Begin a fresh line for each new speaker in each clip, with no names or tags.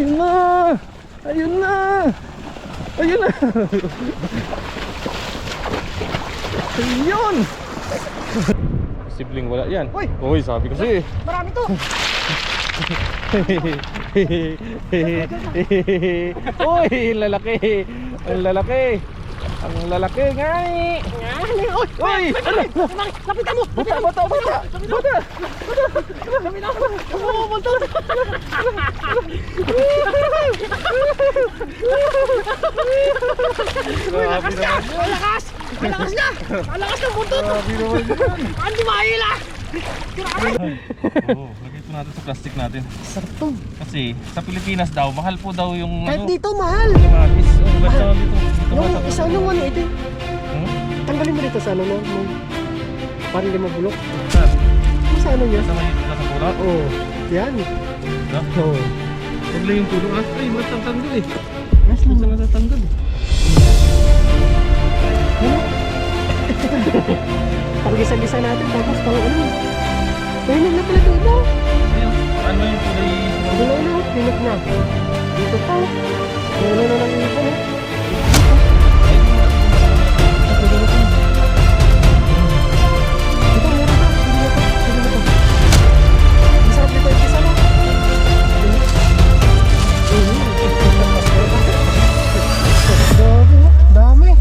Ayun na! Ayun na! Ayun na! Ayun! Posibleng wala yan.
Uy!
Uy, sabi kasi.
Marami to!
Uy, lalaki! Ang lalaki! Ang lalaki nga eh! Uy!
Lapitan mo!
Bata! Bata! Bata! Bata!
Lapitan mo! Oo, buntot!
Grabe naman yan!
Ang lakas! Ang lakas niya! Ang lakas ng buntot!
Grabe naman yan!
Ang dumahila!
Oo, lagay ito natin sa plastic natin.
Sarap to!
Kasi sa Pilipinas daw, mahal po daw yung
Kahit dito, mahal!
Magis. Oh, basta dito. Dito
Yung
ba
isa nung ano ito.
Hmm?
Tanggalin mo dito sa ano no? Parang hindi mabulok.
Saan?
Yung sa ano niya?
Sa mahigit na sa pula?
Oo. Yan.
No?
Oo.
Huwag lang yung pulo. Ay, matatanggal eh.
Mas
Gusto matatanggal eh.
Pag-gisa-gisa natin tapos pang ano. Ayun na pala ito iba.
Ayun. Ano yung kulay?
Wala na. Pinot na. Dito pa. Wala na lang ito. Dami.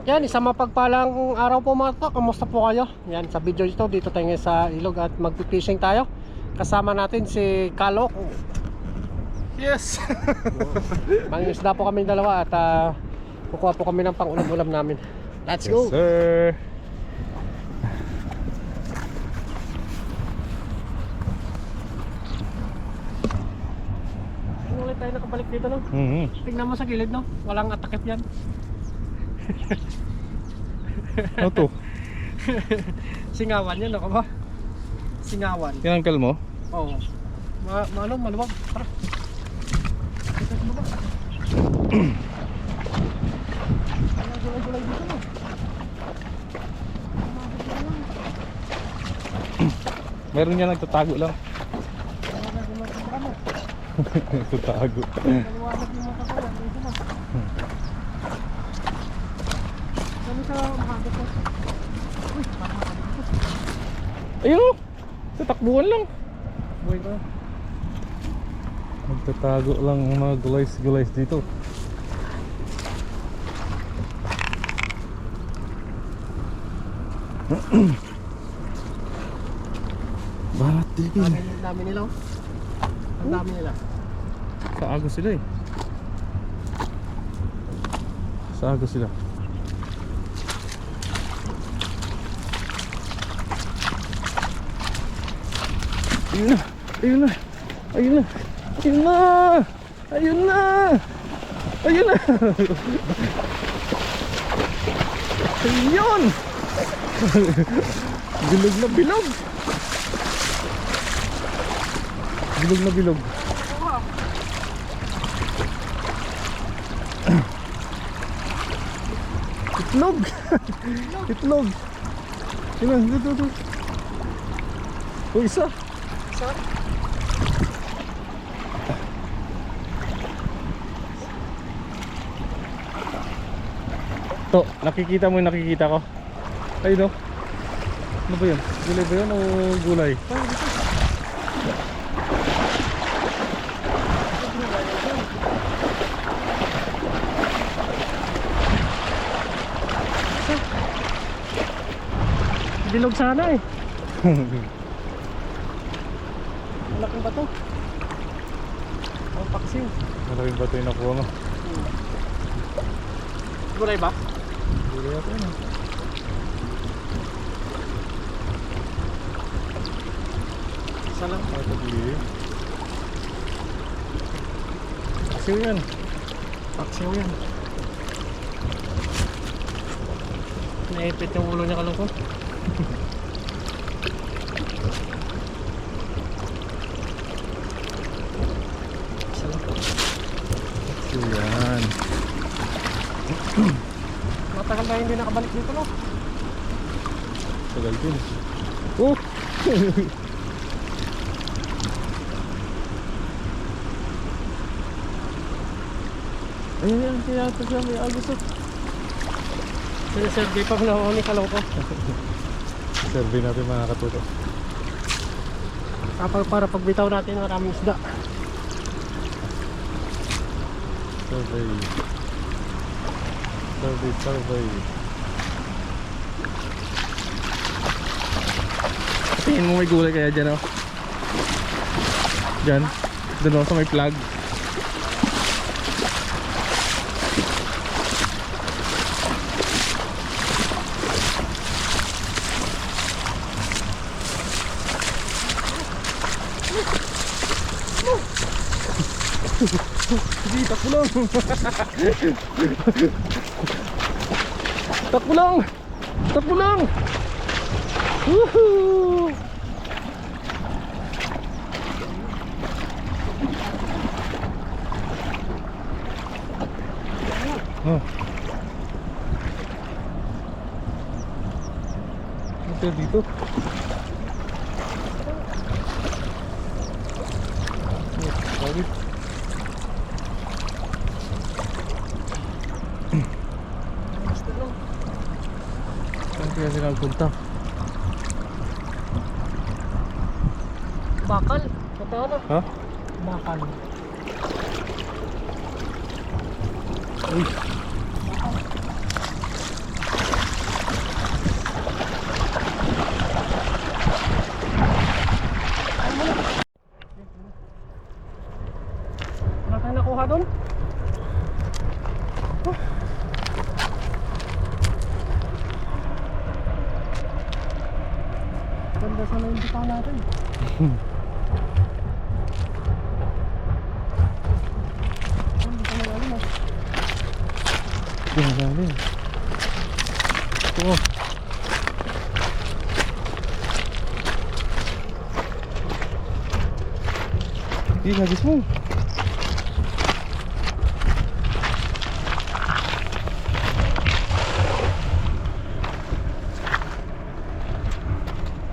Yan, isang mapagpalang araw po mga to. Kamusta po kayo? Yan, sa video ito, dito tayo ngayon sa ilog at magpipishing tayo. Kasama natin si Kalok.
Yes!
Mangingisda po kami dalawa at kukuha po kami ng pang-ulam-ulam namin. Let's go!
Yes, sir!
Ano ulit tayo nakabalik dito no? Tingnan mo sa gilid no? Walang atakip yan.
Ano to?
Singawan yan, ako ba? Singawan.
Tinangkal mo?
Oo. Maluwag. Tara. Dito sa baba. Gulay-gulay dito no?
Meron niya nagtatago lang. Nagtatago.
Maliwanag yung mga kakuyan. Dito na. Dami sa makagat ko. Uy, parang makagat ko.
Ayun o! Tatakbuhan lang.
Buhay ko.
Nagtatago lang ang mga gulays dito. Balat din.
Dami nila. Oh. Ang dami nila.
Saago sila eh. Saago sila. Ayun na! Ayun na! Ayun na! Ayun na! Ayun na! Ayun na! Ayun! Bilog na bilog! Bilog na bilog. Itlog! Itlog! Ilan? Dito. O isa!
Isa?
To, nakikita mo yung nakikita ko. Ayun o. Ano ba yun? Gulay ba yun o gulay?
Bilog sana eh. Malaking bato. Oh, paksiw.
Malaking bato yung nakuha mo.
Gulay ba?
Huli ako yun.
Isa lang.
Ito di. Paksiw yan.
Paksiw yan. Naipit yung ulo niya kalungkot. Isa lang.
Paksiw yan.
Matagal na hindi nakabalik dito, no?
Tagal din. Oh! Ayun yan, kaya ito siya may agusot.
Sinasurvey pag nahuli kalungkot.
Survey natin mga katuto.
Kapag para pagbitaw natin maraming isda.
Survey. Survey. Tingin mo may gulay kaya dyan, oh. Dyan. Doon ako sa may plug. Sige, takbo lang. Takbo lang. Takbo lang. Woohoo! Oh. Ito dito. Bakit? Saan kaya sila nagpunta?
Bakal. Totoo na.
Ha?
Bakal.
Uy.
Wala tayong nakuha doon? Ganda sana yung bitaw natin. Dito na galing, oh.
Diyan galing. Oh. Ih, habis mo.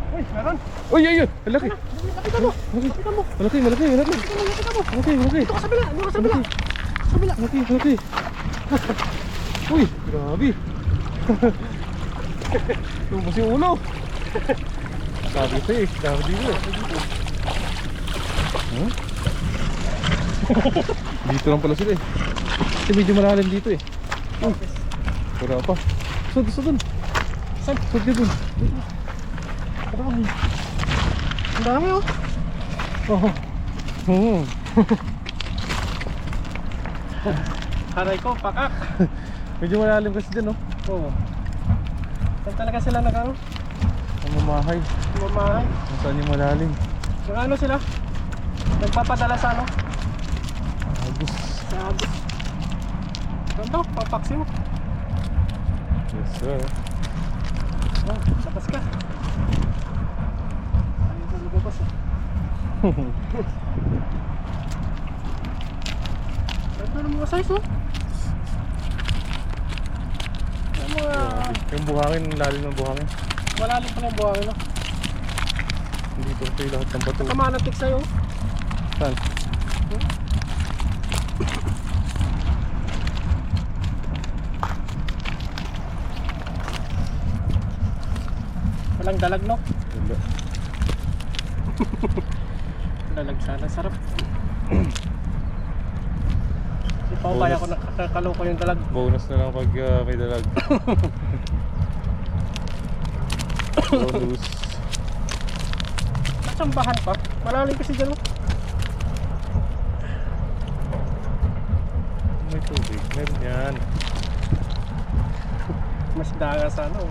Uy, meron.
Uy, ayun, malaki.
Lapitan mo. Lapitan mo.
Malaki.
Lapitan mo.
Malaki.
Dito ka sa bila. Dito ka sa bila. Sa bila.
Malaki. Uy, grabe. Lumas yung ulo. Sabi ito eh, sabi dito. Huh? Dito lang pala sila eh. Kasi medyo malalim dito eh. Uy, wala pa. Sud dun.
Saan?
Sud ka dun.
Marami. Ang dami, oh.
Oh. Hmm.
Haray ko, pakak.
Medyo malalim kasi dyan, oh.
Oo. Saan talaga sila nag-ano?
Ang mamahay.
Mamahay.
Saan yung malalim?
Nag-ano sila? Nagpapadala sa ano?
Agos.
Sa Agos. Ganda, papaksiw.
Yes, sir.
Oh, sapas ka. Ayaw na lumabas, eh. Ganda ng mga size, oh. Yung mga...
Yung buhangin, lalim ng buhangin.
Malalim pa ng buhangin, no?
Dito kasi lahat ng bato.
Kamanatik sa'yo.
Saan?
Walang dalag, no?
Wala.
Dalag sana, sarap. Di pa kaya ko nakakaloko yung dalag.
Bonus na lang pag may dalag. Bonus.
Natsambahan pa. Malalim kasi dyan, no?
May tubig. Meron yan.
Isda nga sa ano.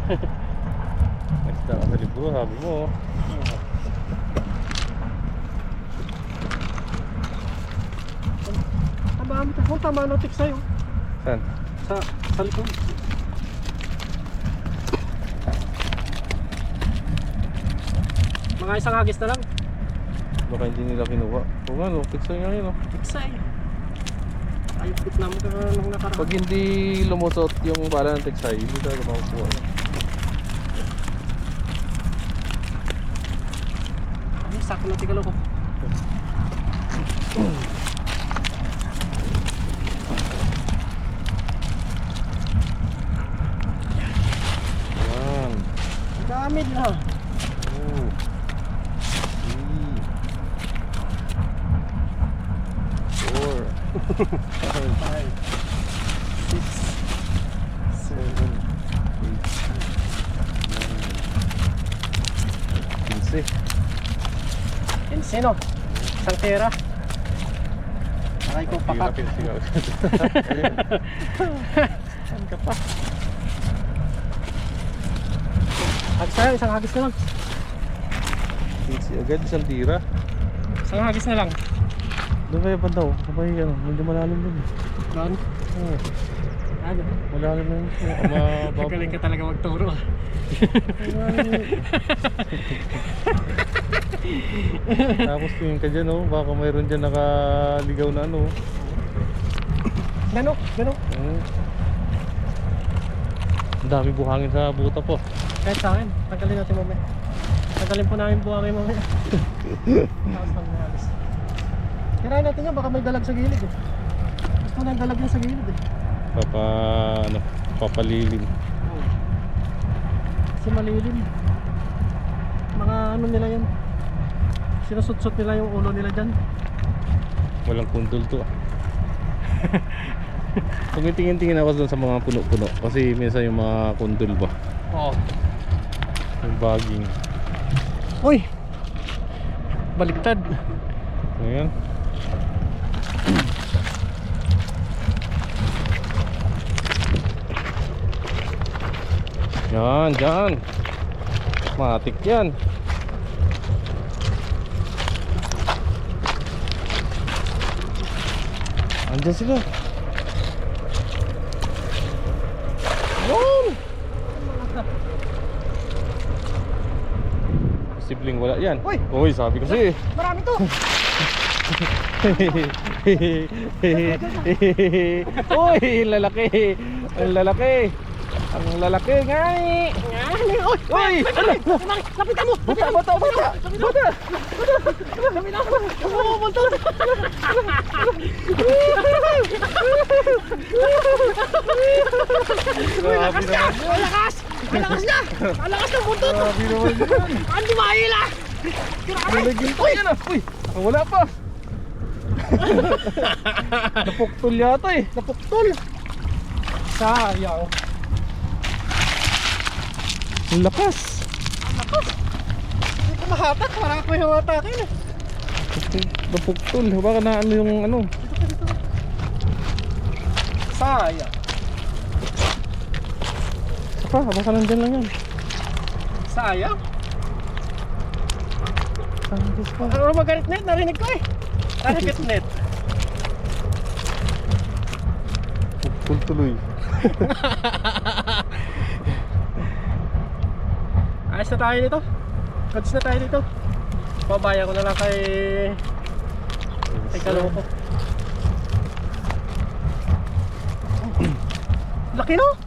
Next na ka sa libro, sabi mo.
Tama na tik sa'yo.
Saan?
Sa likod. Mga isang hagis na lang.
Baka hindi nila kinuha. Oo nga, no, fix nga yun, no.
Tiksay. Ayun, pit naman ka nung nakaraan.
Pag hindi lumusot yung bala ng teksay, hindi talaga makukuha. No?
Ay, sakto na tigalo ko.
Yan.
Dami na.
Oh. 3 4 5 6 7 8 9 15
Sino? Isang tera. Aray ko pakat.
Saan ka pa?
Hagis na lang, isang hagis na lang.
Agad isang tira.
Isang hagis na lang.
Doon kayo pa daw. Kapag ano, medyo malalim dun.
Doon?
Oo.
Ano?
Malalim na yun.
Magaling ka talaga magturo.
Tapos tingin ka dyan, oh. Baka mayroon dyan nakaligaw na ano.
Gano?
Ang dami buhangin sa buta po.
Kahit sa akin, tanggalin natin mamaya. Tanggalin po namin buhangin mamaya. Tapos pang hagis. Kirain natin yan, baka may dalag sa gilid eh. Gusto na yung dalag yan sa gilid eh.
Papalilim.
Kasi malilim. Mga ano nila yan. Sinusutsut nila yung ulo nila dyan.
Walang kundol to. Tumitingin-tingin ako doon sa mga puno-puno. Kasi minsan yung mga kundol ba.
Oo.
Yung baging.
Uy! Baliktad.
Ayan. Yan, dyan. Matik yan. Andyan sila. Yan. Posibleng wala yan.
Uy!
Uy, sabi kasi.
Marami to!
Uy, lalaki. Ang lalaki. Ang lalaki nga eh. Uy!
Lapitan mo!
Bata!
Lapitan mo! Pumunta!
Grabe naman.
Ang lakas! Ang lakas niya! Ang lakas ng buntot!
Grabe naman yan.
Andi mahila!
Nalagyan pa yan ah. Uy! Wala pa. Napuktol yata eh.
Napuktol! Sayang!
Ang lakas.
Hindi ko mahatak, parang ako yung hatakin eh.
Napuktol. Baka na ano yung ano.
Sayang!
Saka, baka nandyan lang yan.
Sayang!
Sangkis pa.
Ano magalit net? Narinig ko eh! Target net!
Puktol tuloy.
Ayos na tayo dito. Goods na tayo dito. Babaya ko na lang kay Kaloko. Laki no?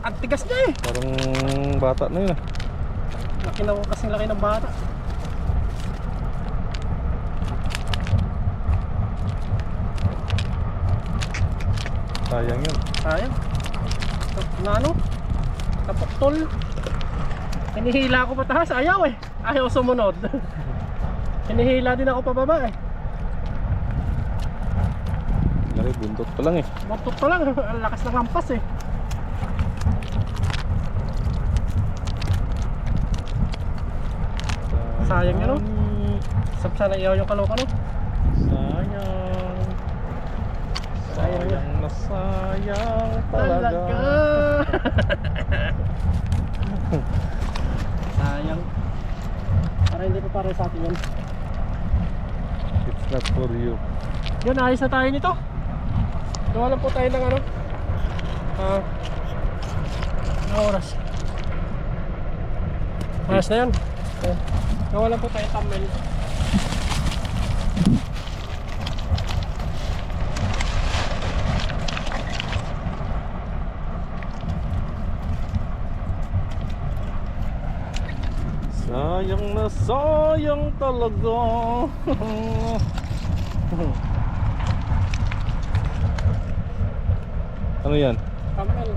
Ang tigas niya eh.
Parang bata na yun ah.
Laki na kasing laki ng bata.
Sayang yun.
Sayang. Na ano? Napuktol. Hinihila ko pataas. Ayaw eh. Ayaw sumunod. Hinihila din ako pababa eh.
Laki, buntot pa lang eh.
Buntot pa lang. Ang lakas ng hampas eh. Sayang yun, no? Sana iyaw yung Kaloko no?
Sayang.
Sayang
Sayang na sayang talaga.
Talaga. Sayang. Para hindi pa pare sa atin yun.
It's not for you.
Yun, ayos na tayo nito. Gawa lang po tayo ng ano. Ang oras. Ayos na yun. Gawa lang po tayo thumbnail.
Sayang na sayang talaga. Ano yan?
Thumbnail.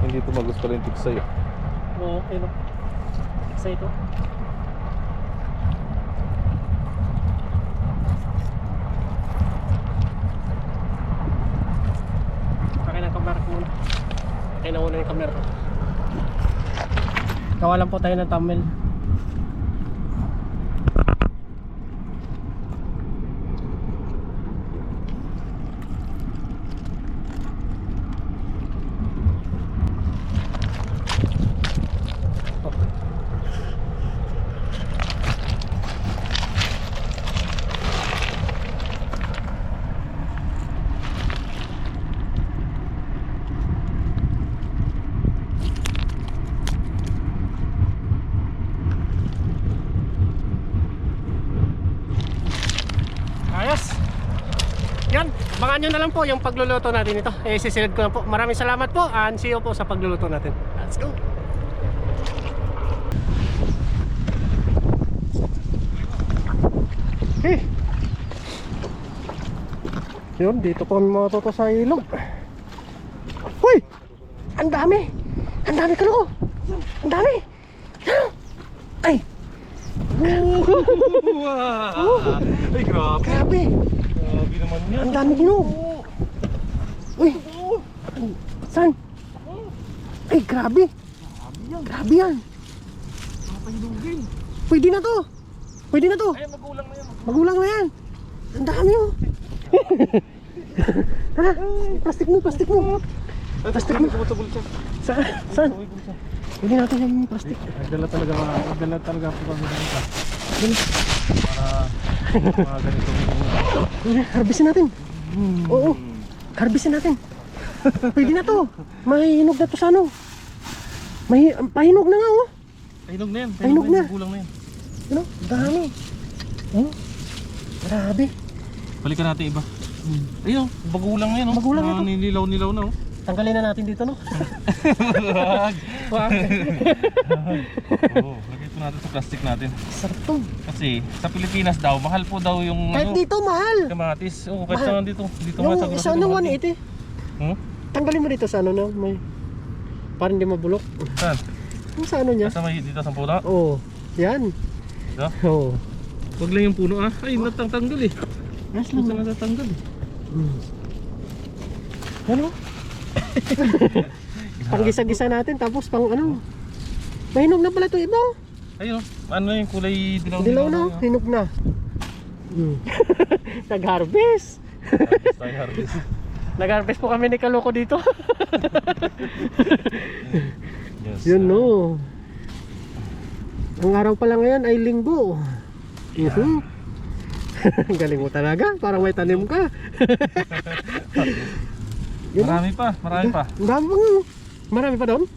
Hindi tumagos pala yung tip sa'yo.
Oo, okay no. Isa ito. Pakay ng camera ko muna. Pakay na muna yung camera. Gawa lang po tayo ng thumbnail. Ayos. Yan, abangan nyo na lang po yung pagluluto natin ito. Sisilid ko na po. Maraming salamat po and see you po sa pagluluto natin. Let's go. Yun, dito po kami matuto sa ilog. Hoy! Ang dami! Ang dami kaloko! Ang dami! Ay!
Ay, grabe.
Grabe!
Grabe naman yan.
Ang dami ginog! Uy! Saan? Ay, grabe! Grabe yan!
Papahilugin.
Pwede na to! Pwede na to!
Ay, magulang na yan.
Magulang na yan! Ang dami oh! Tara! Plastic mo! Plastic mo! Plastic mo! Saan? Saan? Pwede natin yung plastic.
Nagdala talaga po kami dito. Para mga ganito.
Harbisin natin! Oo! Harbisin natin! Pwede na to! May hinog na to sa ano? May pahinog na nga oh!
Pahinog na yan.
Pahinog na.
Magulang na yan.
Ano? Dami! Oh! Grabe!
Balikan natin iba. Ayun, magulang na yan. Oh.
Magulang na to.
Nililaw-nilaw na. Oh.
Tanggalin na natin dito no?
Wag. Oo, lagay ito natin sa plastic natin.
Sarap to!
Kasi sa Pilipinas daw, mahal po daw yung
Kahit dito mahal!
kamatis. Oo, kahit
Mahal.
saan dito. Dito nga sa
Yung
grocery.
isa ano
mahal
180
din. Hmm?
Tanggalin mo dito sa ano na may parang hindi mabulok.
Saan?
Yung sa ano niya?
Sa may dito sa puno?
Oo. Yan.
Dito?
Oo.
Wag lang yung puno ah. Ay, natanggal eh.
Nice
Saan
lang.
natatanggal eh.
Ano? Panggisa-gisa natin tapos pang ano. Mahinog na pala ito iba.
Ayun, ano yung kulay dilaw
Dilaw na, hinog na. Nag-harvest.
Harvest.
Nag-harvest po kami ni Kaloko dito.
Yes.
Yun no. Ang araw pala ngayon ay linggo. Galing mo talaga, parang may tanim ka. Yun,
Marami pa.
ang dami pa nga. Marami pa doon?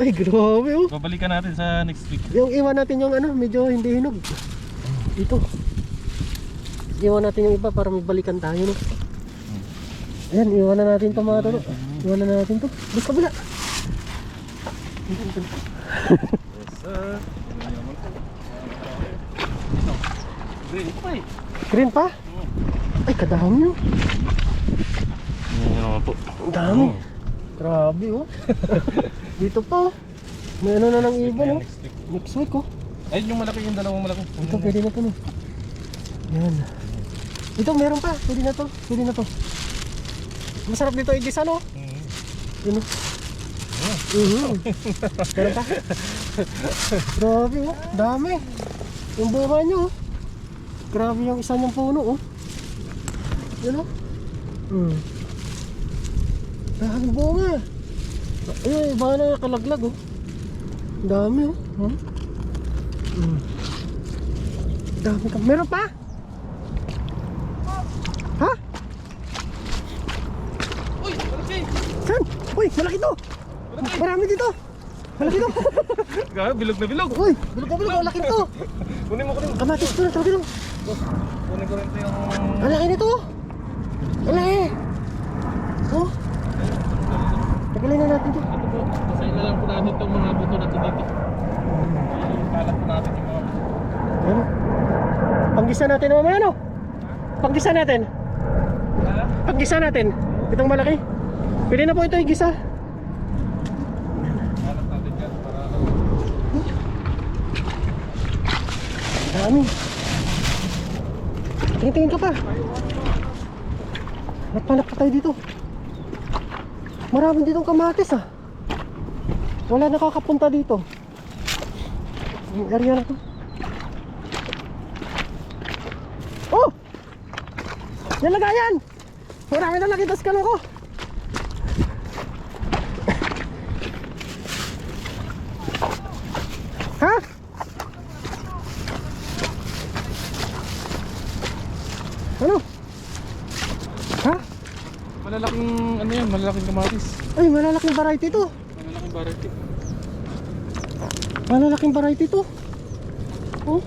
Ay grabe oh.
Babalikan natin sa next week.
Yung iwan natin yung ano, medyo hindi hinog. Dito. Iwan natin yung iba para mabalikan tayo no. Ayan, iwan na natin ito mga tolo. Iwan na natin ito. Bus kabila.
Yes, sir. Green pa eh.
Green pa? Ay, kadami yun.
Yan naman po.
Ang dami. Grabe oh. Dito pa oh. May ano na ng ibon oh.
Next week.
Next week oh.
Ayun yung malaki, yung dalawang malaki.
Ito pwede na to no. Yan. Ito meron pa. Pwede na to. Pwede na to. Masarap dito i-gisa no. Yun oh. Meron pa. Grabe oh. Dami. Yung bunga nyo oh. Grabe yung isa niyang puno oh. Yun o. Daming bunga. Ayun, iba na nakalaglag oh. Dami oh. Dami ka. Meron pa? Ha?
Uy, malaki!
Saan? Uy, malaki to. Marami dito. Malaki to.
Gawa, bilog na bilog.
Uy, bilog, malaki to.
Kunin mo.
Kamatis to na, sabi lang.
Kunin ko rin ito yung...
Ang laki nito. Ang laki. Oh. Tagalin na natin to.
Ito po, basahin na lang po natin itong mga buto na ito dito. Kalat po natin yung mga buto.
Ano? Panggisa natin naman ano? Panggisa natin. Panggisa natin. Itong malaki. Pwede na po ito igisa.
Kalat natin yan para...
Dami. Tingin ka pa. Nagpanak pa tayo dito. Marami ditong kamatis ah. Wala nakakapunta dito. Yung area na to. Oh! Yan lagayan! Marami na nakita sa kalo ko. Ha? Ano? Ha?
Malalaking ano yan, malalaking kamatis.
Ay, malalaking variety to.
Malalaking variety.
Malalaking variety to. Oh.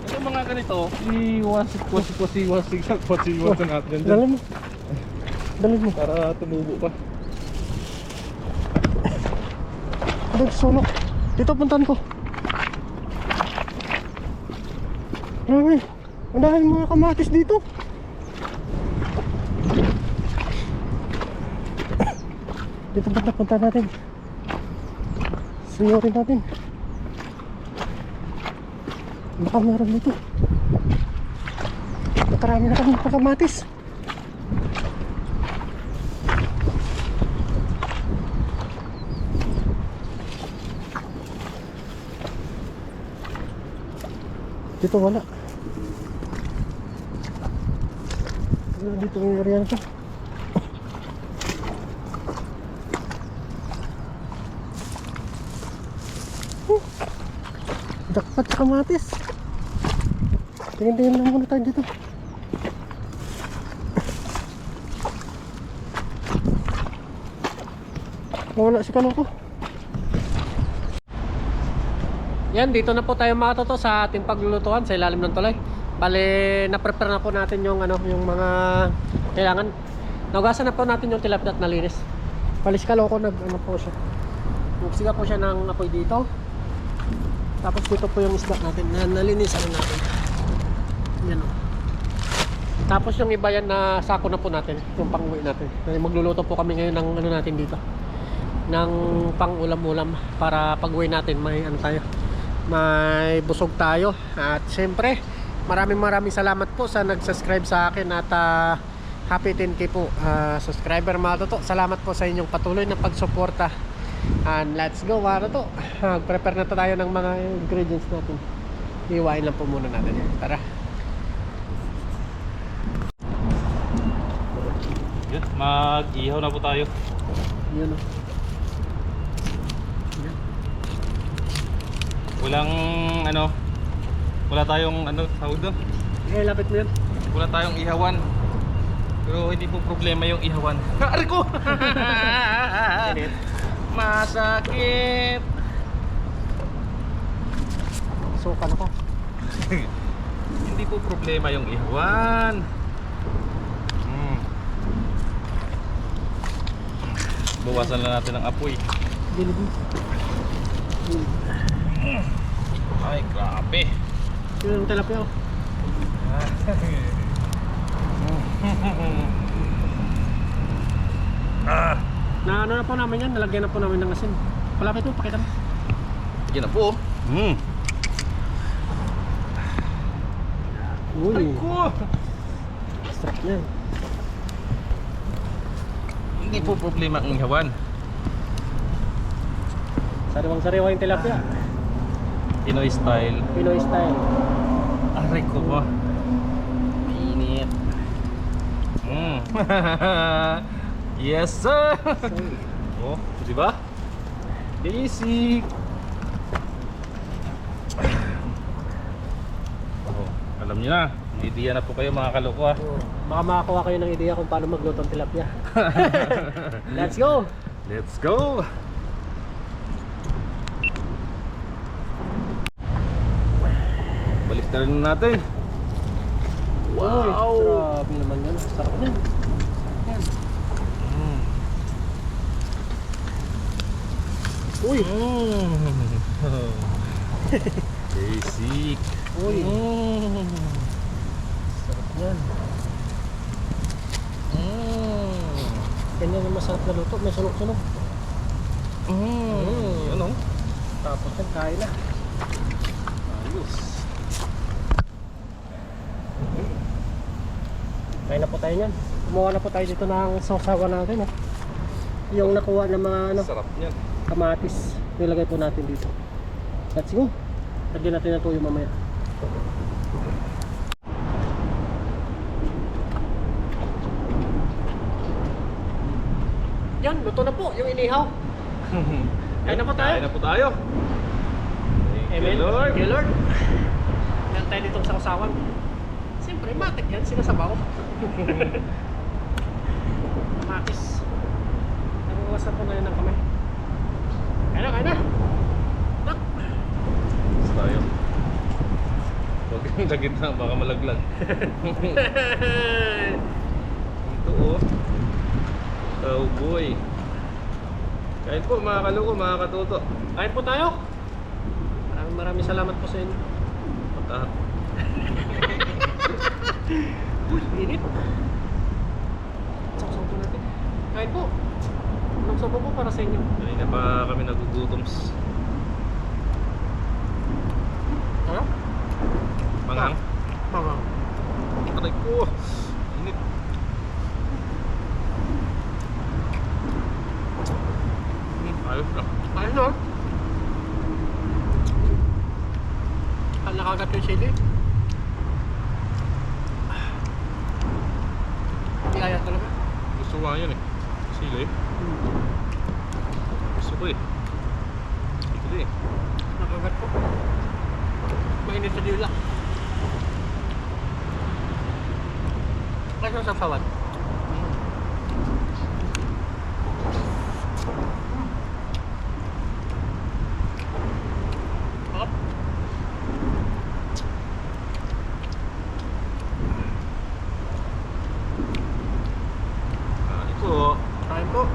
Ito mga ganito, iwasig natin dyan.
Dali mo. Dali mo.
Para tumubo pa.
Dali, sulok. Dito puntahan ko. Marami. Ang dahil mga kamatis dito. Dito punta natin. Sinyorin natin. Baka meron dito. Nakarami na kami kamatis. Dito wala. Wala dito yung area na to. Dakpat sa kamatis. Tingin-tingin lang muna tayo dito. Wala si Kaloko. Yan, dito na po tayo mga toto sa ating paglulutuan sa ilalim ng tulay. Bale, na-prepare na po natin yung ano, yung mga kailangan. Naugasan na po natin yung tilapia at nalinis. Bale, si Kaloko nag-ano po siya. Nagsiga po siya ng apoy dito. Tapos dito po yung isda natin na nalinisan natin. Yan o. Tapos yung iba yan na sako na po natin, yung pang-uwi natin. Magluluto po kami ngayon ng ano natin dito, ng pang-ulam-ulam para pag-uwi natin may ano tayo, may busog tayo. At syempre maraming salamat po sa nag-subscribe sa akin at happy 10k po subscriber mga toto. Salamat po sa inyong patuloy na pagsuporta. And let's go mga toto. Prepare na tayo ng mga ingredients natin. Iwain lang po muna natin. Tara.
Yan, mag-ihaw na po tayo.
Yun o.
Walang ano, wala tayong ano, tawag doon.
Eh, lapit mo yun.
Wala tayong ihawan. Pero hindi po problema yung ihawan. Ari ko! Masakit!
Sukan ako.
Hindi po problema yung ihawan. Bawasan lang natin ang apoy.
Dilig mo.
Ay, grabe.
Yun ang tilapia o. Na ano na po namin yan, nalagyan na po namin ng asin. Palapit mo, pakita mo.
Yan na po.
Uy,
Ay ko!
sarap yan.
Hindi po problema ang ihawan.
Sariwang-sariwa yung tilapia.
Pinoy style.
Pinoy style.
Aray ko ba? Mainit. Yes sir! Oh, di ba? Basic! Oh, alam niyo na, may idea na po kayo mga kaloko ah.
Baka makakuha kayo ng ideya kung paano magluto ng tilapia. Let's go!
Let's go! Balik na rin natin.
Wow! Grabe naman yan. Sarap yan. Yan. Uy!
Basic.
Uy! Sarap yan. Ganyan yung masarap na luto. May sunog-sunog.
Ano?
Tapos yan, kain na.
Ayos.
Kain na po tayo yan. Kumuha na po tayo dito ng sausawa natin. Yung nakuha ng mga
Sarap niyan.
kamatis. Nilagay po natin dito. Let's go. Lagyan natin na tuyo mamaya. Yan, luto na po yung inihaw. Kain na po tayo.
Kain na po tayo. Thank you, Lord.
Thank you, Lord. Yan tayo ditong sausawan. Siyempre, matik yan. Sinasabaw. Kamatis. Nakuwasan ko na yun ng kamay. Kain na, kain na. Nak.
Gusto tayo. Huwag yung lagit na, baka malaglag. Ito oh. Oh boy. Kain po mga kaloko, mga katuto.
Kain po tayo. Maraming salamat po sa inyo.
Pagka
Uy, init. Saksaw po natin. Kain po. Anong sabaw po para sa inyo?
kanina pa kami nagugutoms.
Ano?
Manghang.
Mga.
Aray ko. Init. Ayos na.
Ayun no? Nakagat yung sili. Kaya talaga.
Gusto ko nga yun eh. Sili. Gusto ko eh. Ito eh.
Nakagat po. Mainit sa dila. Kasi sa sawan.
Ito.
Kain po.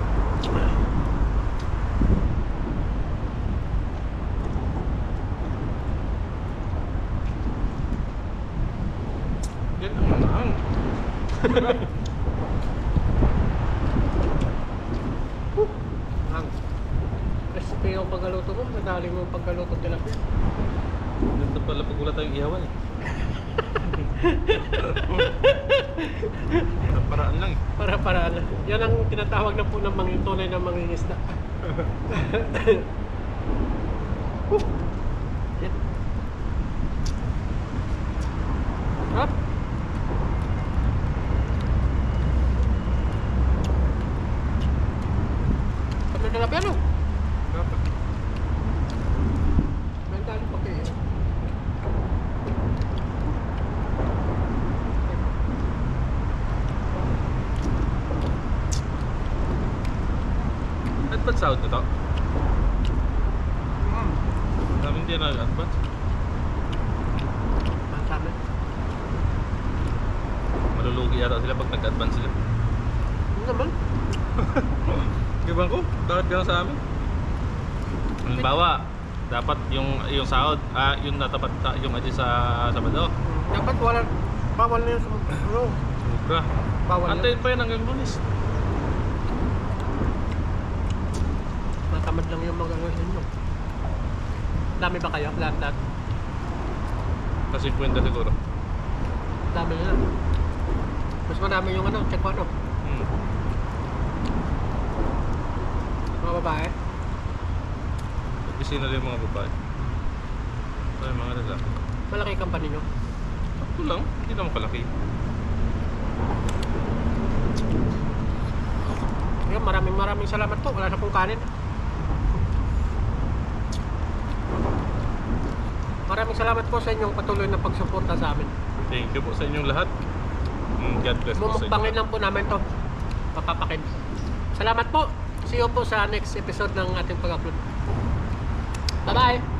Yan ang manghang.
Ang recipe yung pagkaluto mo. Nadali mo yung pagkaluto tilapia.
Ganda pala pag wala tayong ihawan eh. Paraan lang eh.
Para-para lang. Yan ang tinatawag na po ng mga tunay na mangingisda. Yan. Harap. Sabi na lang no?
Dapat.
Nandali pa kayo.
Advance out na to? Sabi hindi na advance.
Ang sabi.
Malulugi yata sila pag nag-advance sila.
Ano naman?
Gabang ko, bakit gano'n sa amin? Halimbawa, dapat yung sahod, yung natapat yung aji sa Sabado.
Dapat wala. Bawal na yun sa ano.
Sobra.
Bawal yun.
Antayin pa yan hanggang Lunes.
Matamad lang yung mga inyo. Dami ba kayo? Lahat-lahat?
Kasi 50 siguro.
Dami nila. Mas madami yung ano, check ano. Mga babae.
opisina rin yung mga babae. Ito yung mga lalaki.
Malaki yung company nyo.
Ito lang, hindi naman kalaki.
Ayun, maraming salamat po. Wala na pong kanin. Maraming salamat po sa inyong patuloy na pagsuporta sa amin.
Thank you po sa inyong lahat. God bless po sa
Mumukbangin
inyo.
lang po namin to. Papapakin. Salamat po. See you po sa next episode ng ating pag-upload. Bye-bye!